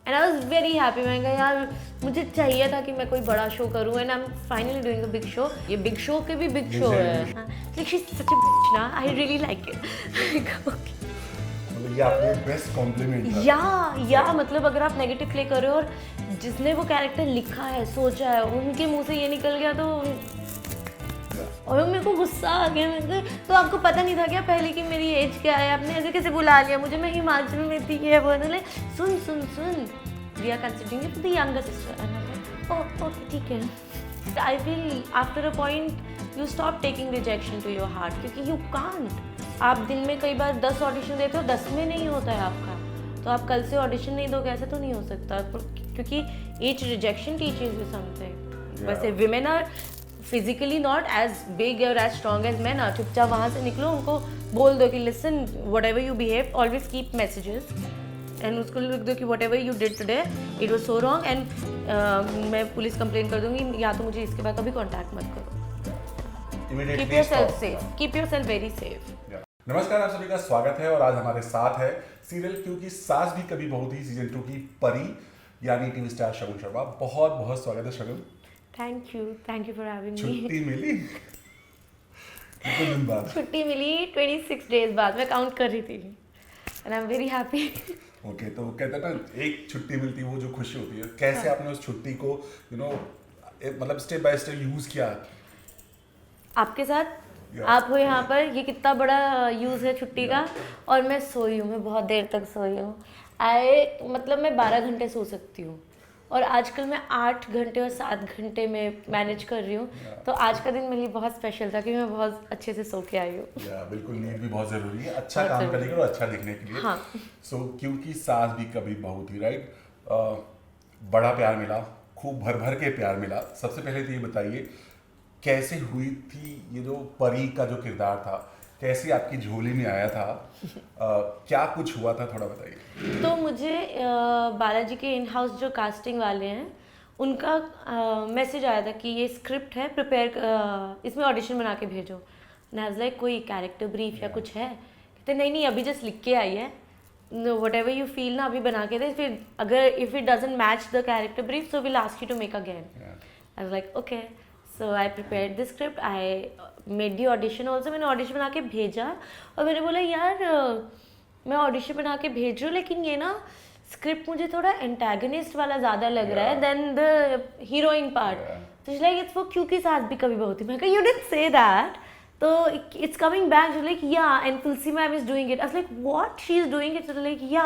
And I was very happy. मैंने कहा यार मुझे चाहिए था कि मैं कोई बड़ा शो करूँ and I am finally doing a big show. ये बिग शो के भी बिग शो है। लाइक शी इज सच अ बिच ना, आई रियली लाइक इट। मतलब ये आपने बेस्ट कॉम्प्लीमेंट था। या मतलब अगर आप नेगेटिव प्ले कर रहे हो और जिसने वो कैरेक्टर लिखा है सोचा है उनके मुंह से ये निकल गया तो और मेरे को गुस्सा आ गया। मैं तो आपको पता नहीं था क्या पहले कि मेरी एज क्या है, आपने ऐसे कैसे बुला लिया मुझे, मैं हिमाचल में थी ये बोले सुन सुन सुन we are considering you for the younger sister. Okay ठीक है। I feel after a point you stop taking rejection to your heart क्योंकि यू कांट। आप दिन में कई बार 10 ऑडिशन देते हो, 10 में नहीं होता है आपका, तो आप कल से ऑडिशन नहीं दोगे ऐसा तो नहीं हो सकता क्योंकि each rejection teaches you something. वैसे women are physically not as big और as strong as man are. चुपचाप वहाँ से निकलो, उनको बोल दो कि listen whatever you behave always keep messages and उसको लिख दो कि whatever you did today it was so wrong and मैं पुलिस कंप्लेन कर दूंगी, या तो मुझे इसके बाद कभी कॉन्टैक्ट मत करो। Keep your self safe, keep your self very safe. नमस्कार, आप सभी का स्वागत है और आज हमारे साथ है सीरियल क्योंकि सास भी कभी बहू थी सीजन 2 की परी यानी टीवी स्टार शगुन शर्मा। बहुत बहुत स्वागत है Shagun. Thank you for having me. छुट्टी मिली कितने दिन बाद? छुट्टी मिली 26 डेज बाद, मैं काउंट कर रही थी and I am very happy. Okay, तो कहते हैं ना एक छुट्टी मिलती है वो जो खुशी होती है, कैसे आपने उस छुट्टी को मतलब स्टेप बाय स्टेप यूज किया आपके साथ? आप हो यहाँ पर, ये कितना बड़ा यूज़ है छुट्टी का। और मैं सोई हूँ, मैं बहुत देर तक सोई हूँ। मतलब मैं 12 घंटे सो सकती हूँ और आजकल मैं 8 घंटे और 7 घंटे में मैनेज कर रही हूँ। तो आज का दिन मेरे लिए बहुत स्पेशल था क्योंकि मैं बहुत अच्छे से सो के आई हूँ। बिल्कुल, नींद भी बहुत जरूरी है अच्छा काम करने के लिए और अच्छा दिखने के लिए। हाँ। सो क्योंकि सास भी कभी बहू थी, राइट? बड़ा प्यार मिला, खूब भर भर के प्यार मिला। सबसे पहले तो ये बताइए कैसे हुई थी ये जो परी का जो किरदार था, कैसे आपकी झोली में आया था? क्या कुछ हुआ था, थोड़ा बताइए। तो मुझे बालाजी के इन हाउस जो कास्टिंग वाले हैं उनका मैसेज आया था कि ये स्क्रिप्ट है, प्रिपेयर इसमें ऑडिशन बना के भेजो। लाइक कोई कैरेक्टर ब्रीफ या कुछ है? कहते नहीं अभी जस्ट लिख के आई है, वट एवर यू फील ना अभी बना के दे, फिर अगर if it doesn't match the character brief so will ask you to make again. I was like okay, so I prepared the script, I made the audition also. मैंने audition बना के भेजा और मैंने बोला यार मैं ऑडिशन बना के भेज रही हूँ लेकिन ये ना स्क्रिप्ट मुझे थोड़ा एंटागनिस्ट वाला ज़्यादा लग रहा है देन द हीरोइन पार्ट। तो लाइक इट्स वो क्योंकि सास भी कभी बहू थी। मैं कहा यू डिडंट से दैट, तो it's coming back. Like yeah and Tulsi ma'am is doing it. I was like what she is doing it? Like yeah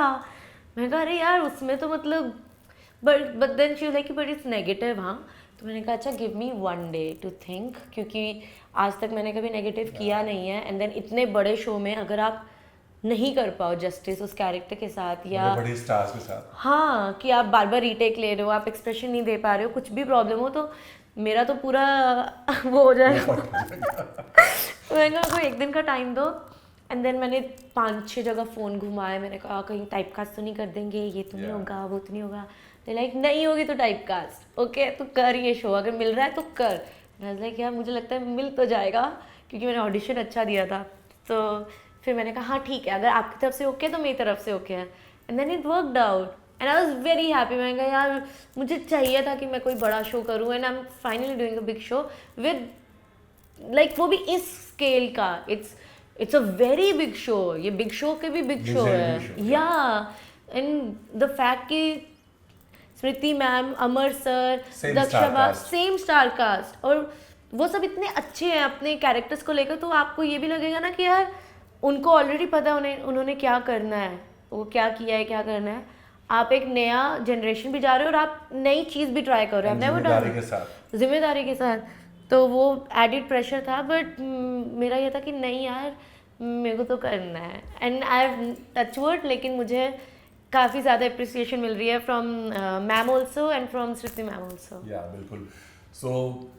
मैं कहा अरे यार उसमें तो मतलब but then she was like but it's negative. हाँ, तो मैंने कहा अच्छा give me 1 day to think, क्योंकि आज तक मैंने कभी नेगेटिव किया नहीं है एंड देन इतने बड़े शो में अगर आप नहीं कर पाओ जस्टिस उस कैरेक्टर के साथ या बड़े स्टार्स के साथ, हाँ कि आप बार बार रीटेक ले रहे हो, आप एक्सप्रेशन नहीं दे पा रहे हो, कुछ भी प्रॉब्लम हो तो मेरा तो पूरा वो हो जाएगा। मैंने कहा कोई 1 दिन का टाइम दो एंड देन मैंने 5-6 जगह फ़ोन घुमाए। मैंने कहा कहीं टाइप कास्ट तो नहीं कर देंगे, ये तो नहीं होगा, वो तो नहीं होगा। तो लाइक नहीं होगी तो टाइप कास्ट, ओके तो कर ये शो, अगर मिल रहा है तो कर। लाइक यार मुझे लगता है मिल तो जाएगा क्योंकि मैंने ऑडिशन अच्छा दिया था। तो फिर मैंने कहा हाँ ठीक है, अगर आपकी तरफ से ओके तो मेरी तरफ से ओके है and then it worked out and I was very happy. मैंने कहा यार मुझे चाहिए था कि मैं कोई बड़ा शो करूँ and I am finally doing a big show with like वो भी इस स्केल का। It's a very big show, ये बिग शो के भी बिग शो है। या एंड द फैक्ट कि स्मृति मैम, अमर सर, दक्षाबा, सेम स्टार कास्ट और वो सब इतने अच्छे हैं अपने कैरेक्टर्स को लेकर, तो आपको ये भी लगेगा ना कि यार उनको ऑलरेडी पता उन्होंने क्या करना है, वो क्या किया है, क्या करना है। आप एक नया जनरेशन भी जा रहे हो और आप नई चीज़ भी ट्राई कर रहे हो, जिम्मेदारी के साथ। तो वो एडिड प्रेशर था बट मेरा ये था कि नहीं यार मेरे को तो करना है एंड आई हैव टचवुड। लेकिन मुझे काफ़ी ज़्यादा अप्रिसिएशन मिल रही है from ma'am also and from Shruti ma'am also. या बिल्कुल। सो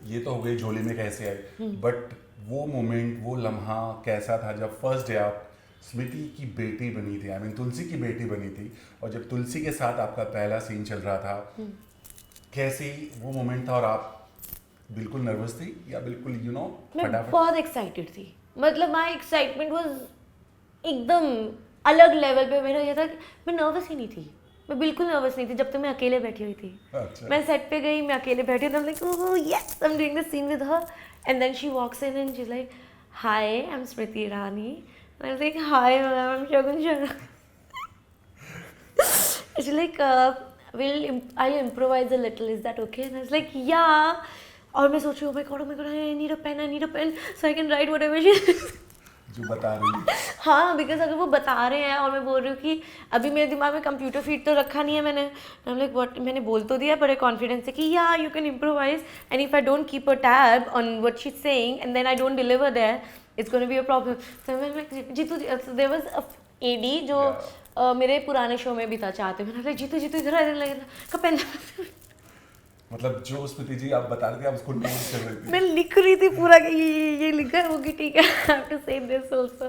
ये तो हो गई झोली में कैसे आए, बट वो मोमेंट, वो लम्हा कैसा था जब फर्स्ट डे आप स्मृति की बेटी बनी थी, आई मीन तुलसी की बेटी बनी थी, और जब तुलसी के साथ आपका पहला सीन चल रहा था, कैसे वो मोमेंट था? और आप बिल्कुल नर्वस थी या बिल्कुल मैं बहुत एक्साइटेड थी, मतलब माई एक्साइटमेंट वाज एकदम अलग लेवल पे। मेरा ये था कि मैं नर्वस ही नहीं थी, मैं बिल्कुल नर्वस नहीं थी जब तक मैं अकेले बैठी हुई थी. अच्छा. मैं सेट पे गई, मैं अकेले बैठी थी, like oh yes I am doing the scene with her and then she walks in and she is like hi I am Smriti Irani and I was like hi I am Shagun Sharma. She's like I'll improvise a little, is that okay? And I was like yeah. और मैं सोच रही हूँ oh my god I need a pen so I can write whatever she जो बता रही है. हाँ बिकॉज अगर वो बता रहे हैं और मैं बोल रही हूँ कि अभी मेरे दिमाग में कंप्यूटर फीड तो रखा नहीं है मैंने. आई एम लाइक व्हाट, मैंने बोल तो दिया बड़े कॉन्फिडेंस से कि या you can improvise and if I don't keep a tab on what she is saying and then I don't deliver there it's gonna be a problem. So मैं like Jeetu there was a AD जो मेरे पुराने show में भी था चाहते. मैंने like Jitu इधर आ लगे का पेन. मतलब जो स्मृति जी आप बता रहे थे आप उसको नोट कर रही थी. मैं लिख रही थी पूरा कि ये लिखा है होगी ठीक है. आई हैव टू से this also.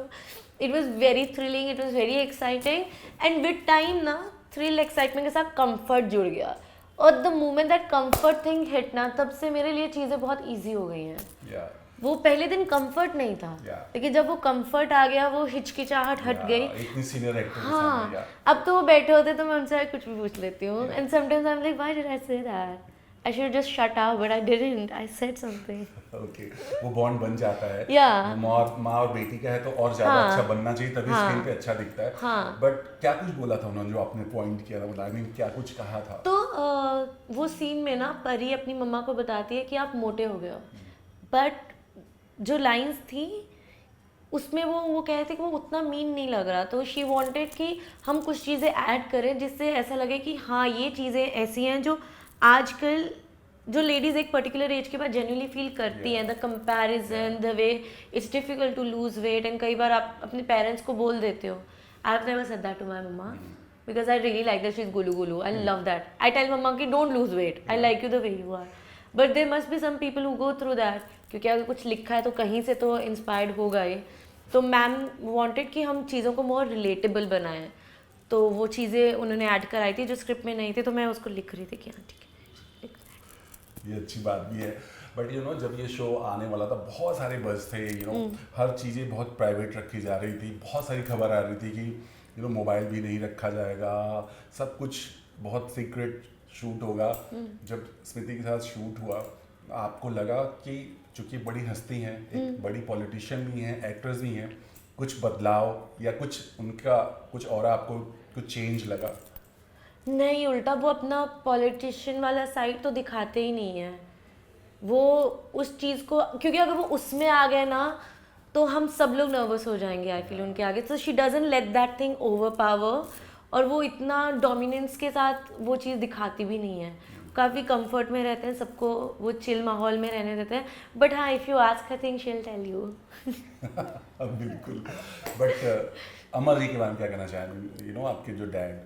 It was very thrilling, it was very exciting and with time ना थ्रिल एक्साइटमेंट के साथ कंफर्ट जुड़ गया. और the moment that comfort thing hit ना तब से मेरे लिए चीज़ें बहुत ईजी हो गई हैं. वो पहले दिन कंफर्ट नहीं था लेकिन जब वो कंफर्ट आ गया वो हिचकिचाहट हट गई. इतनी सीनियर एक्टर हाँ अब तो वो बैठे होते तो मैं उनसे कुछ भी पूछ लेती हूँ and sometimes I am like why did I say that. I should just shut up, but I didn't. I said something. Okay, वो बॉन्ड बन जाता है. Yeah. माँ और बेटी का है तो और ज़्यादा अच्छा बनना चाहिए तभी स्क्रीन पे अच्छा दिखता है. हाँ. बट क्या कुछ बोला था उन्होंने जो आपने पॉइंट किया था, मतलब आई मीन क्या कुछ कहा था? तो वो सीन में ना परी अपनी मम्मा को बताती है कि आप मोटे हो गए हो. बट जो लाइंस थी उसमें वो कह रहे थे कि वो उतना मीन नहीं लग रहा. तो शी वांटेड कि हम कुछ चीज़ें ऐड करें जिससे ऐसा लगे कि हाँ ये चीज़ें ऐसी हैं जो आजकल जो लेडीज़ एक पर्टिकुलर एज के बाद जेन्युइनली फील करती हैं. The comparison, the way it's difficult to lose weight and कई बार आप अपने पेरेंट्स को बोल देते हो. I have never said that to my mamma because I really like that she is गुलू गुलू. I love that. I tell mamma कि don't lose weight, I like you the way you are. But there must be some people who go through that क्योंकि अगर कुछ लिखा है तो कहीं से तो इंस्पायर्ड होगा ही. तो मैम वांटेड कि हम चीज़ों को मोर रिलेटेबल बनाएं. तो वो चीज़ें उन्होंने ऐड कराई थी जो स्क्रिप्ट में नहीं थी. तो मैं उसको लिख रही थी कि हाँ ठीक है. ये अच्छी बात भी है. बट यू नो जब ये शो आने वाला था बहुत सारे बज़ थे. यू नो हर चीज़ें बहुत प्राइवेट रखी जा रही थी. बहुत सारी खबर आ रही थी कि यू नो मोबाइल भी नहीं रखा जाएगा, सब कुछ बहुत सीक्रेट शूट होगा. जब स्मृति के साथ शूट हुआ आपको लगा कि चूँकि बड़ी हस्ती हैं, एक बड़ी पॉलिटिशियन भी हैं, एक्टर्स भी हैं, कुछ बदलाव या कुछ उनका कुछ और आपको कुछ चेंज लगा? नहीं, उल्टा वो अपना पॉलिटिशियन वाला साइड तो दिखाते ही नहीं है. वो उस चीज़ को क्योंकि अगर वो उसमें आ गए ना तो हम सब लोग नर्वस हो जाएंगे आई फील उनके आगे. तो she doesn't let that thing over power और वो इतना डोमिनेंस के साथ वो चीज़ दिखाती भी नहीं है. काफ़ी कंफर्ट में रहते हैं, सबको वो चिल माहौल में रहने देते हैं. बट हाँ if you ask I think she will tell you. बिल्कुल. बट अमर जी के बारे में क्या कहना चाहेंगे? यू नो आपके जो dad,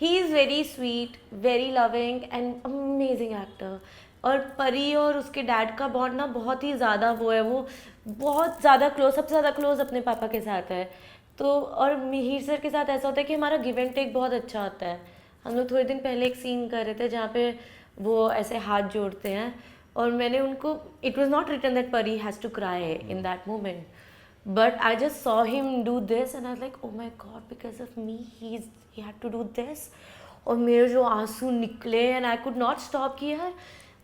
he is very sweet, very loving and amazing actor. और परी और उसके डैड का बॉन्ड ना बहुत ही ज़्यादा वो है. वो बहुत ज़्यादा क्लोज, सबसे ज़्यादा क्लोज अपने पापा के साथ है. तो और मिहिर सर के साथ ऐसा होता है कि हमारा गिव एंड टेक बहुत अच्छा होता है. हम लोग थोड़े दिन पहले एक सीन कर रहे थे जहाँ पे वो ऐसे हाथ जोड़ते हैं और मैंने उनको, it was not written that Pari has to cry in that moment but I just saw him do this and I was like oh my god because of me he had to do this. और मेरे जो आंसू निकले and I could not stop कि यार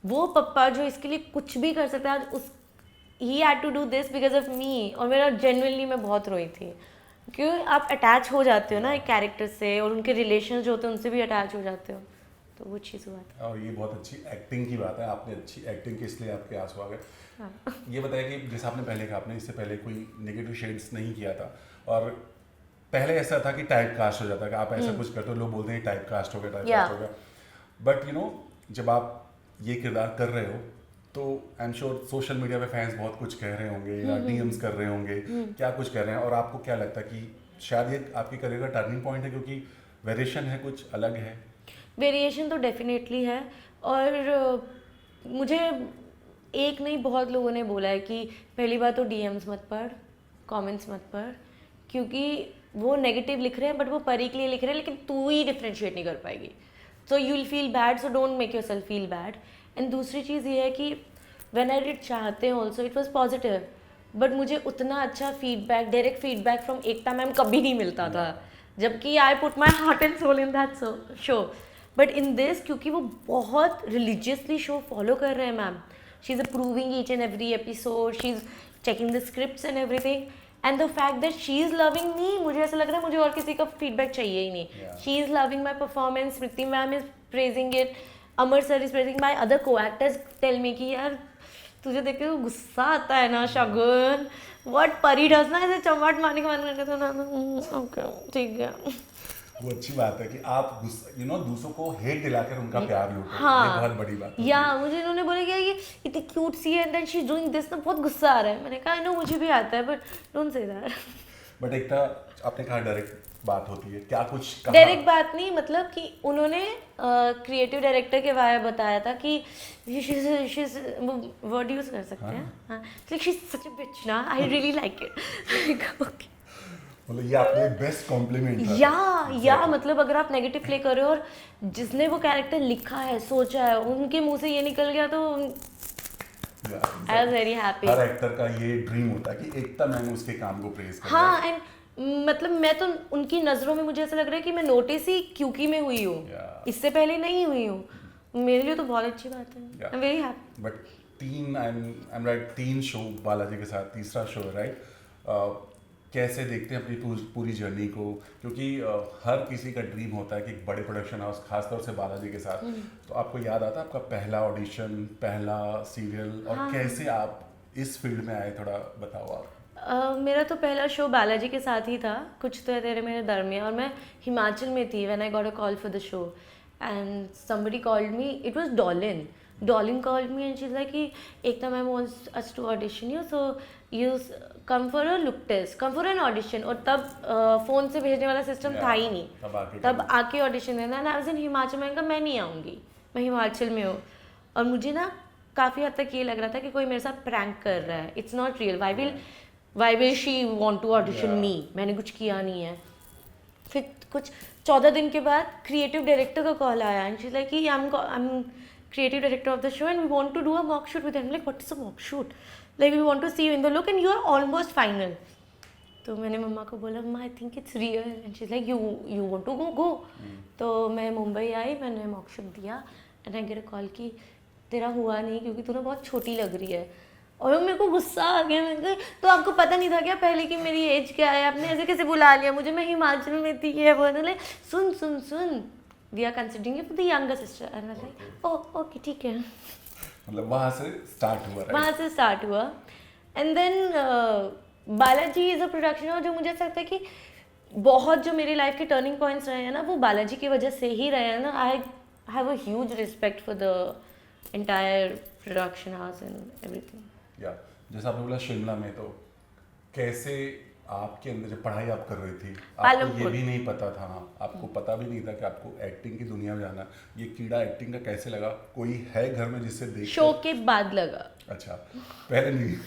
वो पप्पा जो इसके लिए कुछ भी कर सकता है उस he had to do this because of me. और मेरा जेन्युइनली मैं बहुत रोई थी क्योंकि आप अटैच हो जाते हो ना एक कैरेक्टर से और उनके रिलेशन जो होते हैं उनसे भी अटैच हो जाते हो. तो वो चीज़ हुआ था. और ये बहुत अच्छी एक्टिंग की बात है. आपने अच्छी एक्टिंग की इसलिए आपके आंसू आ गए. हाँ. ये बताया कि जैसे आपने पहले कहा, आपने इससे पहले कोई नेगेटिव शेड्स नहीं किया था और पहले ऐसा था कि टाइप कास्ट हो जाता है कि आप ऐसा कुछ करते हो लोग बोलते हैं टाइप कास्ट हो गया, टाइप कास्ट हो गया. बट यू नो जब आप ये किरदार कर रहे हो तो I am sure social media पे फैंस बहुत कुछ कह रहे होंगे या डीएम्स कर रहे होंगे, क्या कुछ कह रहे हैं. और आपको क्या लगता है कि शायद ये आपकी करियर का टर्निंग पॉइंट है क्योंकि वेरिएशन है, कुछ अलग है? वेरिएशन तो डेफिनेटली है. और मुझे एक नहीं बहुत लोगों ने बोला है कि पहली बात तो डीएम्स मत पढ़, कमेंट्स मत पढ़ क्योंकि वो नेगेटिव लिख रहे हैं बट वो परी के लिए लिख रहे हैं लेकिन तू ही डिफ्रेंशिएट नहीं कर पाएगी. So you will feel bad, so don't make yourself feel bad. And दूसरी चीज़ ये है कि व्हेन आई डिड चाहते हैं also it was positive but मुझे उतना अच्छा feedback, direct feedback from Ekta ma'am कभी नहीं मिलता था. जबकि I put my heart and soul in that show, but in this क्योंकि वो बहुत रिलीजियसली शो फॉलो कर रहे हैं ma'am, she is approving each and every episode, she is checking the scripts and everything, and the fact that she is loving me, मुझे ऐसा लग रहा है मुझे और किसी का फीडबैक चाहिए ही नहीं. She is loving my performance, Smriti ma'am is praising it, Amar sir is praising, my other को एक्टर्स टेल मी कि यार तुझे देख के गुस्सा आता है ना शगुन, व्हाट परी डज ना, ऐसे चमाट मारने के मन करते ना, ओके ठीक है. वो अच्छी बात है कि आप दूसरों को हेट दिलाकर उनका प्यार लूटो. हाँ, ये बहुत बड़ी बात है. या मुझे इन्होंने बोला कि ये इतनी क्यूट सी है and then she is doing this, ना बहुत गुस्सा आ रहा है. मैंने कहा आई नो मुझे भी आता है, but don't say that. But एक था आपने कहा डायरेक्ट बात होती है, क्या कुछ कहा? डायरेक्ट बात नहीं, मतलब कि उन्होंने क्रिएटिव डायरेक्टर के बारे में बताया था कि वर्ड यूज कर सकते हैं, हाँ, शी इज सच अ बिच ना, आई रियली लाइक इट. ओके, मतलब ये आपने बेस्ट कॉम्प्लीमेंट था. या मतलब अगर आप नेगेटिव प्ले कर रहे हो और जिसने वो कैरेक्टर लिखा है, सोचा है, उनके मुंह से ये निकल गया तो आई was very happy. Her actor का ये ड्रीम होता है कि एकता मैम उसके काम को प्रेज करे. हाँ, एंड मतलब मैं तो उनकी नज़रों में मुझे ऐसा लग रहा है कि मैं नोटिस ही क्योंकि में हुई हूँ, इससे पहले नहीं हुई हूँ. मेरे लिए तो बहुत अच्छी बात है. I am very happy. But तीन शो बालाजी के साथ, तीसरा शो है राइट. कैसे देखते हैं अपनी पूरी जर्नी को, क्योंकि हर किसी का ड्रीम होता है कि एक बड़े प्रोडक्शन हाउस, खासतौर से बालाजी के साथ. तो आपको याद आता है आपका पहला ऑडिशन, पहला सीरियल, और कैसे आप इस फील्ड में आए, थोड़ा बताओ आप. मेरा तो पहला शो बालाजी के साथ ही था, कुछ तो है तेरे मेरे दरमियान, और मैं हिमाचल में थी when I got a call for the show and somebody called me, it was Dolin called me and she's like कि एकता ma'am wants us to audition you, so you come for a look test, come for an audition. और तब phone से भेजने वाला system था ही नहीं, तब आके ऑडिशन देना. And I was in Himachal, मैंने कहा मैं नहीं आऊँगी, मैं हिमाचल में हूँ. और मुझे ना काफ़ी हद तक ये लग रहा था कि कोई मेरे साथ प्रैंक कर रहा है, it's not real, why will she want to audition me, मैंने कुछ किया नहीं है. फिर कुछ 14 दिन के बाद क्रिएटिव डायरेक्टर का कॉल आया एंड शी लाइक कि I am creative director of the show and we want to do a mock shoot with them. Like, what is a mock shoot? Like, we want to see you in the look and you are almost final. तो मैंने mumma को बोला mumma I think it's real and she like you want to go. तो मैं मुंबई आई, मैंने mock shoot दिया and I get a call कि तेरा हुआ नहीं क्योंकि तू ना बहुत छोटी लग रही है. और मेरे को गुस्सा आ गया. मैंने कहा तो आपको पता नहीं था क्या पहले कि मेरी एज क्या है, आपने ऐसे कैसे बुला लिया मुझे, मैं हिमाचल में थी. ये बोले सुन we are considering you for the younger sister. And I was like, oh, okay, ठीक है. मतलब वहाँ से स्टार्ट हुआ. And then Balaji is a production house जो मुझे ऐसा लगता है कि बहुत जो मेरी लाइफ के टर्निंग पॉइंट्स रहे हैं ना, वो बालाजी की वजह से ही रहे हैं ना. I have a huge respect for the entire production house and everything. या जैसा आपने बोला शिमला में, तो कैसे आपके अंदर जब पढ़ाई आप कर रही थी, आपको ये भी नहीं पता था, आपको पता भी नहीं था कि आपको एक्टिंग की दुनिया में जाना. ये कीड़ा एक्टिंग का कैसे लगा? कोई है घर में जिससे देख शो के बाद लगा? अच्छा, पहले नहीं.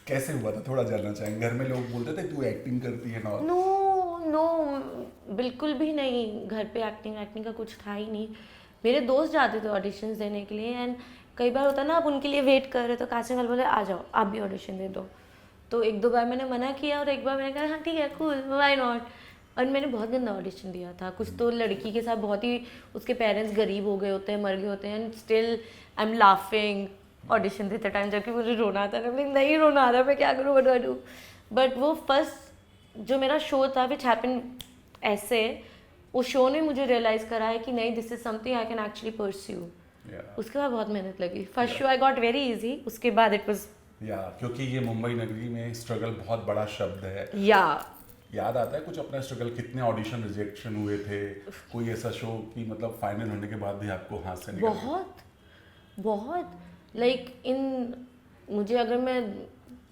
कैसे हुआ था, थोड़ा जानना चाहेंगे. घर में लोग बोलते थे तू एक्टिंग करती है ना? नो बिल्कुल भी नहीं. घर पे एक्टिंग का कुछ था ही नहीं. मेरे दोस्त जाते थे ऑडिशंस देने के लिए एंड कई बार होता ना आप उनके लिए वेट कर रहे तो कास्टिंग वाले बोले आ जाओ आप भी ऑडिशन दे दो. तो 1-2 बार मैंने मना किया और एक बार मैंने कहा हाँ ठीक है कूल व्हाई नॉट. और मैंने बहुत गंदा ऑडिशन दिया था. कुछ तो लड़की के साथ बहुत ही उसके पेरेंट्स गरीब हो गए होते हैं, मर गए होते हैं and still I am laughing audition देते टाइम, जबकि मुझे रोना आता है. नहीं रोना आ रहा, मैं क्या करूँ, what do I do. But वो फर्स्ट जो मेरा शो था विच हैपन ऐसे, उस शो ने मुझे रियलाइज़ कराया कि नहीं this is something I can actually pursue. उसके बाद बहुत मेहनत लगी. First show I got very easy, उसके बाद इट वॉज क्योंकि ये मुंबई नगरी में स्ट्रगल बहुत बड़ा शब्द है. याद आता है कुछ अपना स्ट्रगल, कितने ऑडिशन रिजेक्शन हुए थे, कोई ऐसा शो कि मतलब फाइनल होने के बाद भी आपको हाथ से निकल? बहुत लाइक मुझे अगर मैं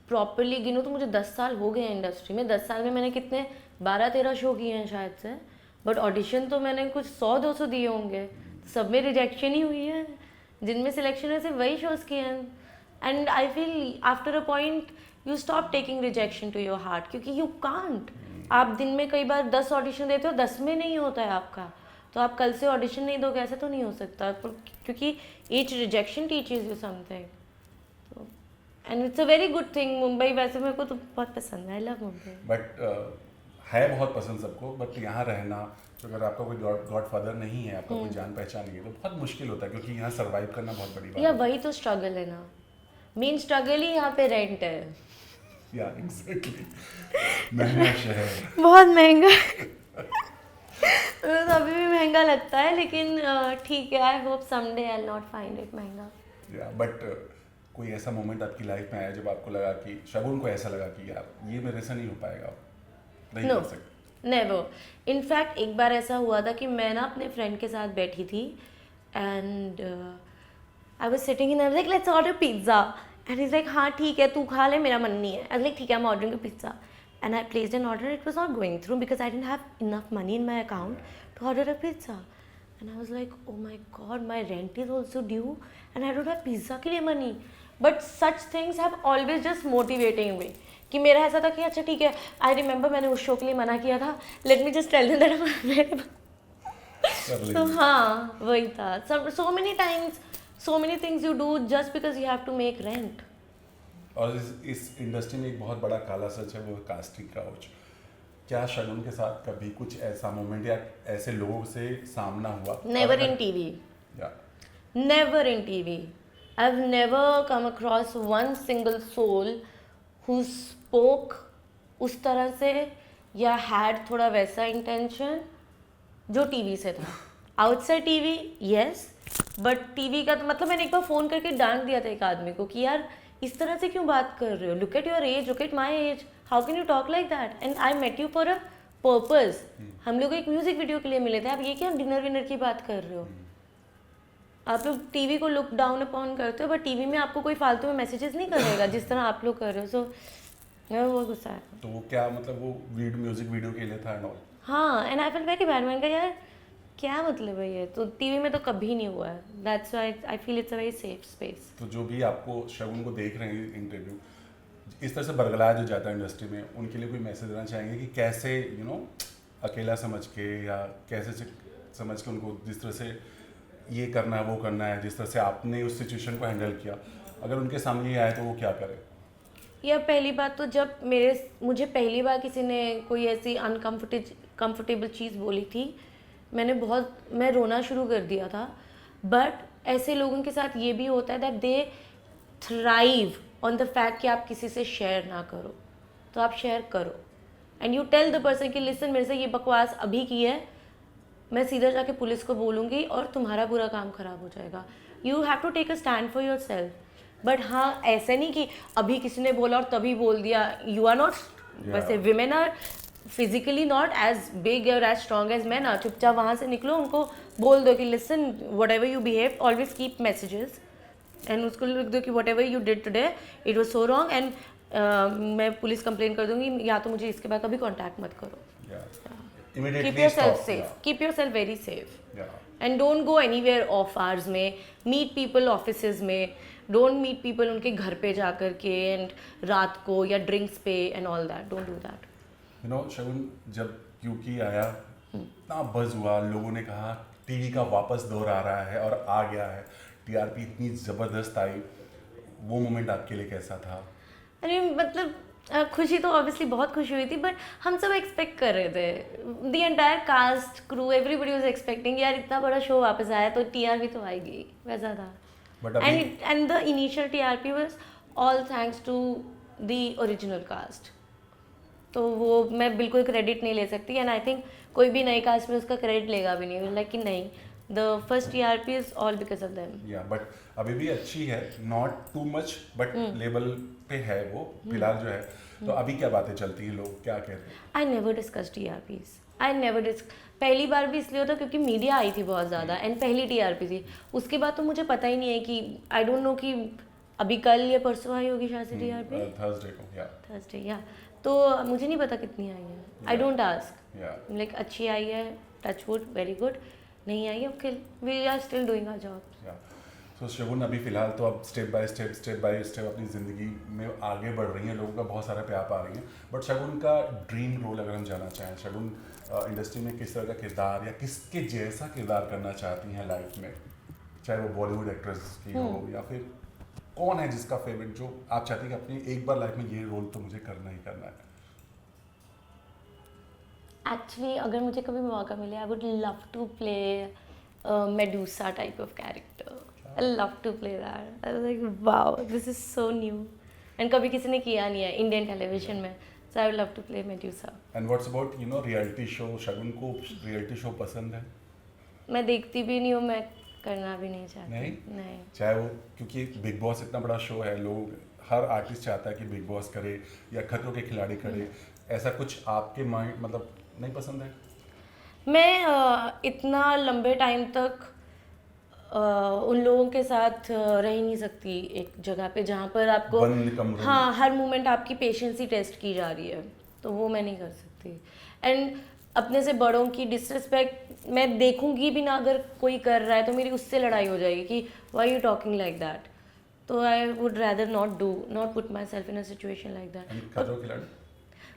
प्रॉपरली गिनूँ तो मुझे 10 साल हो गए इंडस्ट्री में. 10 साल में मैंने कितने 12-13 शो किए हैं शायद से, बट ऑडिशन तो मैंने कुछ 100-200 दिए होंगे. सब में रिजेक्शन ही हुई है, जिनमें सिलेक्शन है सिर्फ वही शोज़ किए हैं. And I feel after a point you stop taking rejection to your heart क्योंकि you can't. आप दिन में कई बार 10 ऑडिशन देते हो, 10 में नहीं होता है आपका, तो आप कल से ऑडिशन नहीं दोगे ऐसा तो नहीं हो सकता, क्योंकि each rejection teaches you something. So, and it's a very good thing. Mumbai वैसे मेरे को तो बहुत पसंद है. I love Mumbai. But है बहुत पसंद सबको, बट यहाँ रहना, तो अगर आपका कोई गॉड फादर नहीं है, आपका कोई जान पहचान नहीं है, तो बहुत मुश्किल होता है, क्योंकि यहाँ सर्वाइव करना बहुत बड़ी बात या है। वही तो स्ट्रगल है ना, मेन स्ट्रगल ही यहाँ पे रेंट है। या एग्जैक्टली, महंगा शहर। बहुत महंगा तो अभी भी महंगा लगता है, लेकिन ठीक है, I hope someday I will not find it महंगा। या बट कोई ऐसा मोमेंट आपकी लाइफ में आया जब आपको लगा कि शगुन को ऐसा लगा कि यार ये मेरे से नहीं हो पाएगा, नहीं No. कर सकते? नेवर। इनफैक्ट एक बार ऐसा हुआ था कि मैं ना अपने फ्रेंड के साथ बैठी थी and I was sitting in, I was like let's order pizza and is like हाँ ठीक है तू खा ले, मेरा मन नहीं है। आई वाज लाइक ठीक है, I am ordering a pizza and I placed an order, it was not going through because I didn't have enough money in my account to order a pizza and I was like oh my God, my rent is also due and I don't have pizza के लिए money. But such things have always just motivating me कि मेरा ऐसा था कि अच्छा ठीक है, आई रिमेंबर मैंने उस शो के लिए मना किया था, let me just tell them that तो हाँ वही था। So many times so many things you do just because you have to make rent. और इस इंडस्ट्री में एक बहुत बड़ा काला सच है, वो कास्टिंग काउच। क्या शगुन के साथ कभी कुछ ऐसा मोमेंट या ऐसे लोगों से सामना हुआ? नेवर इन टीवी, या never in TV. I have never come across one single soul who spoke उस तरह से या हैड थोड़ा वैसा इंटेंशन जो टीवी से था। Outside TV yes, but TV का तो मतलब मैंने एक बार फ़ोन करके डांट दिया था एक आदमी को कि यार इस तरह से क्यों बात कर रहे हो, look at your age, look at my age, how can you talk like that and I met you for a purpose. हम लोग एक म्यूज़िक वीडियो के लिए मिले थे, आप ये क्या डिनर विनर की बात कर रहे हो? आप लोग टीवी को लुक डाउन अपॉन करते हो, बट टीवी में आपको कोई फालतू में मैसेजेस नहीं करेगा जिस तरह आप लोग कर रहे हो। सो वो गुस्सा है। तो वो क्या मतलब वो म्यूजिक वीडियो के लिए था एंड ऑल? हाँ, and I felt very bad, मैंने कहा यार क्या मतलब है ये, तो टीवी में तो कभी नहीं हुआ है। That's why I feel it's a very safe space. तो जो भी आपको शगुन को देख रहे हैं इंटरव्यू, इस तरह से बरगलाया जो जाता है इंडस्ट्री में, उनके लिए कोई मैसेज देना चाहेंगे कि कैसे अकेला समझ के या कैसे समझ के उनको जिस तरह से ये करना है वो करना है, जिस तरह से आपने उस सिचुएशन को हैंडल किया, अगर उनके सामने ये आए तो वो क्या करे? या पहली बात तो जब मुझे पहली बार किसी ने कोई ऐसी अनकम्फर्टेबल चीज़ बोली थी, मैं रोना शुरू कर दिया था। बट ऐसे लोगों के साथ ये भी होता है that they thrive on the fact कि आप किसी से शेयर ना करो, तो आप शेयर करो and you tell the person कि लिसन मेरे से ये बकवास अभी की है, मैं सीधा जाके पुलिस को बोलूँगी और तुम्हारा पूरा काम खराब हो जाएगा। You have to take a stand for yourself. But हाँ, ऐसे नहीं कि अभी किसी ने बोला और तभी बोल दिया। यू आर नॉट, वैसे women are physically not as big और as strong as man are. चुपचाप वहाँ से निकलो, उनको बोल दो कि listen whatever you behave, always keep messages and उसको लिख दो कि whatever you did today it was so wrong and मैं पुलिस कंप्लेन कर दूंगी, या तो मुझे इसके बाद कभी कॉन्टैक्ट मत करो। Keep yourself safe. Keep yourself very safe. Yeah. And don't go anywhere off hours में. Meet people offices में. Don't meet people उनके घर पे जा कर के and रात को या drinks पे and all that. Don't do that. शगुन जब क्योंकि आया इतना बज़ हुआ, लोगों ने कहा टीवी का वापस दौर आ रहा है और आ गया है, टीआरपी इतनी ज़बरदस्त आई, वो मोमेंट आपके लिए कैसा था? अरे मतलब खुशी तो ऑब्वियसली बहुत खुशी हुई थी, बट हम सब एक्सपेक्ट कर रहे थे, the entire cast crew everybody was expecting यार इतना बड़ा शो वापस आया तो टीआरपी तो आएगी, वैसा था। And the initial TRP was all thanks to the original cast, तो वो मैं बिल्कुल क्रेडिट नहीं ले सकती एंड आई थिंक कोई भी नई कास्ट में उसका क्रेडिट लेगा भी नहीं, लाइक कि नहीं, the first TRP is all because of them. या बट अभी भी अच्छी है, not too much, but level पे है वो फिलहाल जो है। तो अभी क्या बातें चलती हैं, लोग क्या कहते हैं? I never discuss TRPs, I never पहली बार भी इसलिए होता क्योंकि मीडिया आई थी बहुत ज़्यादा एंड पहली टीआरपी थी, उसके बाद तो मुझे पता ही नहीं है कि आई डोंट नो कि अभी कल या परसों आई होगी शायद से टीआरपी, थर्सडे या, तो मुझे नहीं पता कितनी आई है, आई डोंट आस्क, लाइक अच्छी आई है टच वुड वेरी गुड, नहीं आई है okay, we are still doing our job. So Shagun अभी फिलहाल तो अब स्टेप बाय स्टेप अपनी ज़िंदगी में आगे बढ़ रही हैं, लोगों का बहुत सारा प्यार पा रही हैं, बट शगुन का ड्रीम रोल अगर हम जाना चाहें, शगुन इंडस्ट्री में किस तरह का किरदार या किसके जैसा किरदार करना चाहती हैं लाइफ में, चाहे वो बॉलीवुड एक्ट्रेस की हो या फिर कौन है जिसका फेवरेट जो आप चाहती हैं कि अपनी एक बार लाइफ में ये रोल तो मुझे करना ही करना है? एक्चुअली अगर मुझे कभी मौका मिले I would love to play Medusa type of character. I love to play that. I was like wow this is so new and कभी किसी ने किया नहीं है इंडियन टेलीविजन में, so I would love to play Medusa. And what's about reality show? Shagun को reality show पसंद है? मैं देखती भी नहीं हूँ, मैं करना भी नहीं चाहती। नहीं? चाहे वो, क्योंकि बिग बॉस इतना बड़ा शो है, लोग हर आर्टिस्ट चाहता है कि बिग बॉस करे या खतरों के खिलाड़ी करे, ऐसा कुछ आपके माइंड मतलब नहीं पसंद है? मैं इतना लंबे टाइम तक उन लोगों के साथ रह ही नहीं सकती एक जगह पे जहाँ पर आपको बंद कमरों में। हाँ हर मोमेंट आपकी पेशेंस ही टेस्ट की जा रही है, तो वो मैं नहीं कर सकती। एंड अपने से बड़ों की डिसरिस्पेक्ट मैं देखूंगी भी ना, अगर कोई कर रहा है तो मेरी उससे लड़ाई हो जाएगी कि why you talking like that, तो I would rather not put myself in a situation like that. Khatron Ke खिलाड़ी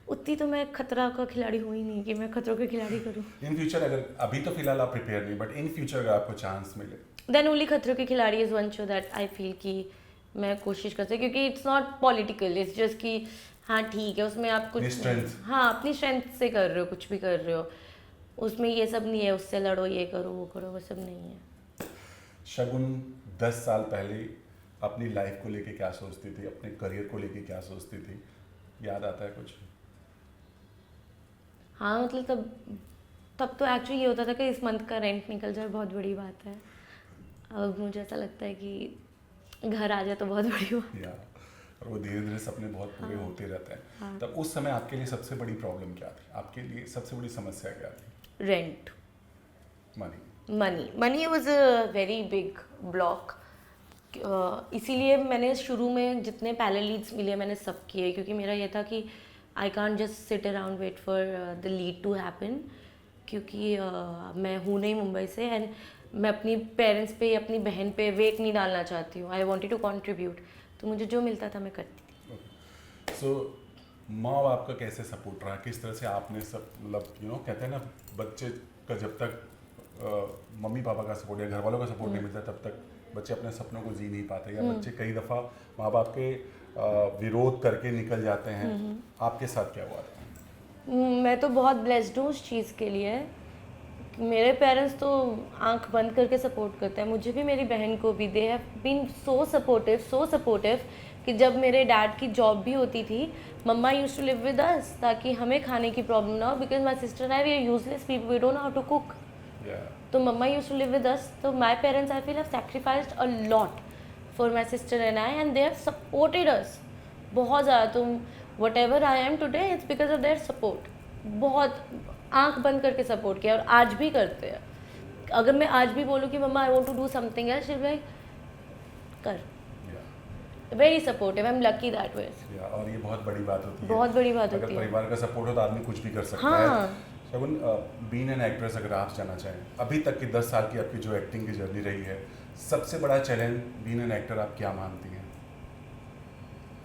उतनी तो मैं खतरा का खिलाड़ी हुई नहीं कि मैं खतरों के खिलाड़ी करूँ। इन फ्यूचर, अगर अभी तो फिलहाल आप प्रिपेयर नहीं, बट इन फ्यूचर अगर आपको चांस मिले, देन ओनली खतरों के खिलाड़ी is one show that I feel कि मैं कोशिश करती हूँ, क्योंकि it's not political, it's just कि हाँ ठीक है उसमें आप कुछ हाँ अपनी स्ट्रेंथ से कर रहे हो, कुछ भी कर रहे हो, उसमें ये सब नहीं है उससे लड़ो ये करो वो करो, वो सब नहीं है। शगुन 10 साल पहले अपनी लाइफ को लेके क्या सोचती थी, अपने करियर को लेके क्या सोचती थी, याद आता है कुछ? हाँ मतलब तब तो एक्चुअली ये होता था कि इस मंथ का रेंट निकल जाए बहुत बड़ी बात है। अब मुझे ऐसा लगता है कि घर आ जाए तो बहुत बड़ी बात है। और वो धीरे धीरे सपने बहुत पूरे होते रहते हैं। हाँ। तब उस समय आपके लिए सबसे बड़ी प्रॉब्लम क्या थी, आपके लिए सबसे बड़ी समस्या क्या थी? Rent, money. Money was a very big block. इसीलिए मैंने शुरू में जितने पैरेलल लीड्स मिले मैंने सब किए, क्योंकि मेरा ये था कि I can't just sit around wait for the lead to happen, क्योंकि मैं हूँ नहीं मुंबई से एंड मैं अपनी पेरेंट्स पे अपनी बहन पे वेट नहीं डालना चाहती हूँ। आई वॉन्टेड टू कॉन्ट्रीब्यूट, तो मुझे जो मिलता था मैं करती थी। सो माँ बाप का कैसे सपोर्ट रहा, किस तरह से आपने सब मतलब कहते हैं ना बच्चे का जब तक मम्मी पापा का सपोर्ट या घर वालों का सपोर्ट नहीं मिलता तब तक बच्चे अपने सपनों को जी नहीं पाते, या बच्चे कई दफ़ा माँ बाप के विरोध करके निकल जाते हैं। आपके साथ क्या हुआ था? मैं तो बहुत ब्लेस्ड हूँ उस चीज़ के लिए। मेरे पेरेंट्स तो आंख बंद करके सपोर्ट करते हैं, मुझे भी मेरी बहन को भी। They have been so supportive कि जब मेरे डैड की जॉब भी होती थी, mumma used to live with us ताकि हमें खाने की प्रॉब्लम ना हो, because my sister and I we are useless people, we don't know how to cook. तो mumma used to live with us, तो my parents I feel have sacrificed a lot for my sister and I, and they have supported us बहुत ज़्यादा। तो what ever I am today it's because of their support. बहुत आंख बंद करके support किया और आज भी करते हैं। अगर मैं आज भी बोलूँ कि mumma I want to do something else, she will be like कर। Very supportive, I am lucky that way. और ये बहुत बड़ी बात होती है, बहुत बड़ी बात होती है। अगर परिवार का सपोर्ट हो तो आदमी कुछ भी कर सकता है। शगुन, बीइंग एन एक्ट्रेस, अगर आप जाना चाहें अभी तक की 10 साल की आपकी जो एक्टिंग की जर्नी रही है, सबसे बड़ा चैलेंज बीइंग एन एक्टर आप क्या मानती हैं?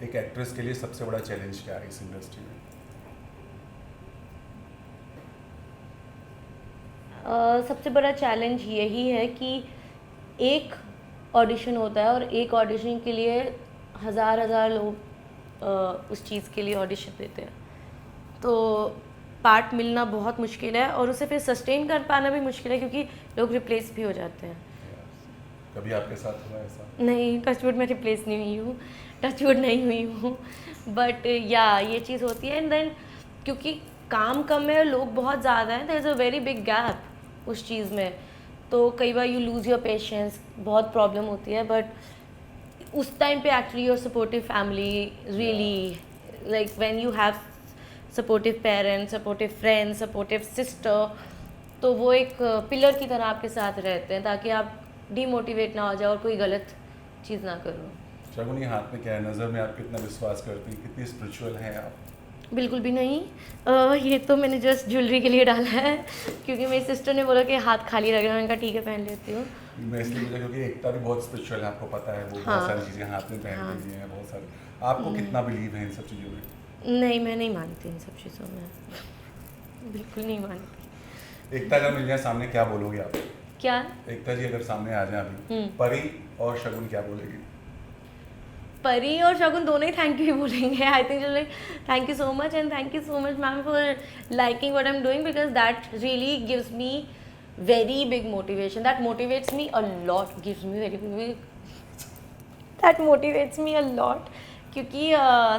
एक एक्ट्रेस के लिए सबसे बड़ा चैलेंज क्या है इस इंडस्ट्री में? सबसे बड़ा चैलेंज यही है कि एक ऑडिशन होता है और एक ऑडिशन के लिए हज़ार लोग उस चीज़ के लिए ऑडिशन देते हैं, तो पार्ट मिलना बहुत मुश्किल है और उसे फिर सस्टेन कर पाना भी मुश्किल है, क्योंकि लोग रिप्लेस भी हो जाते हैं। कभी आपके साथ हुआ ऐसा? नहीं, टचवुड में रिप्लेस नहीं हुई हूँ, टचवुड नहीं हुई हूँ, बट या ये चीज़ होती है। एंड देन क्योंकि काम कम है, लोग बहुत ज़्यादा हैं, there is a very big gap उस चीज़ में, तो कई बार यू लूज़ योर पेशेंस, बहुत प्रॉब्लम होती है। बट उस टाइम पे actually your supportive family really, like when you have supportive parents, supportive friends, supportive sister, तो वो एक पिलर की तरह आपके साथ रहते हैं ताकि आप डीमोटिवेट ना हो जाओ और कोई गलत चीज़ ना करो। शगुन, ये हाथ में क्या है, नज़र में आप कितना विश्वास करती हैं, कितनी स्पिरिचुअल हैं आप? बिल्कुल भी नहीं। ये तो मैंने जस्ट ज्वेलरी के लिए डाला है, क्योंकि मेरी सिस्टर ने बोला कि हाथ खाली लग रहा है, मैंने कहा ठीक है पहन लेती हूँ। मैं इसलिए बोला क्योंकि एकता भी बहुत स्पिरिचुअल है, आपको पता है, वो बहुत सारी चीज़ें हाथ में पहनती हैं, बहुत सारी। आपको कितना बिलीव है इन सब चीज़ों में? नहीं, मैं नहीं मानती इन सब चीज़ों में, बिल्कुल नहीं मानती। एकता अगर मिल जाए सामने, क्या बोलोगे आप? क्या? एकता जी अगर सामने आ जाए अभी, परी और शगुन, क्या बोलेगी? परी और शगुन दोनों ही थैंक यू ही बोलेंगे. I think like thank you so much and thank you so much ma'am for liking what I am doing because that really gives me very big motivation. That motivates me a lot. Gives me that motivates me a lot. क्योंकि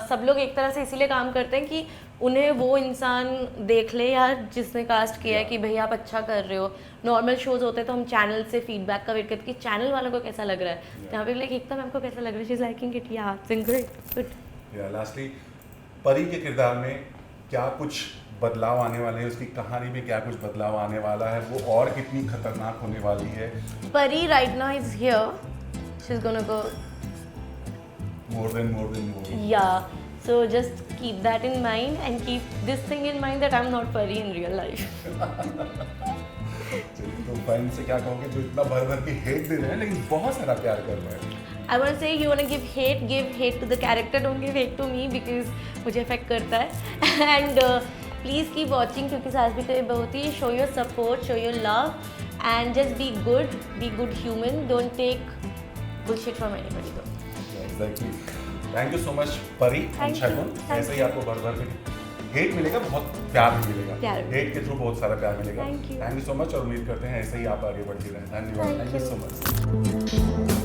सब लोग एक तरह से इसीलिए काम करते हैं कि उन्हें वो इंसान देख ले यार जिसने कास्ट किया है कि भैया आप अच्छा कर रहे हो. नॉर्मल शोज होते हैं तो हम चैनल से फीडबैक का वेट करते हैं कि चैनल वालों को कैसा लग रहा है. यहाँ पे लाइक एकता मैम को कैसा लग रहा है. She is liking it. या इट्स ग्रेट. गुड. या लास्टली परी के किरदार में क्या कुछ बदलाव आने वाले हैं, उसकी कहानी में क्या कुछ बदलाव आने वाला है, वो और कितनी खतरनाक होने वाली है. परी right now is here. She is gonna go more than more. Yeah, so just keep that in mind and keep this thing in mind that I'm not Pari in real life. चलिए तो fan से क्या कहोगे जो इतना भर भर के हेट दे रहे हैं लेकिन बहुत सारा प्यार कर रहे हैं. I want to say you want to give hate to the character, don't give hate to me because मुझे affect करता है. And please keep watching क्योंकि सास भी तो ये बहुत ही. Show your support, show your love and just be good human. Don't take bullshit from anybody though. Exactly. Thank you so much परी and शगुन. ऐसे ही आपको भर भर के हेट मिलेगा, बहुत प्यार भी मिलेगा. हेट के थ्रू बहुत सारा प्यार मिलेगा. थैंक यू सो मच और उम्मीद करते हैं ऐसे ही आप आगे बढ़ते रहें. धन्यवाद. Thank you so much.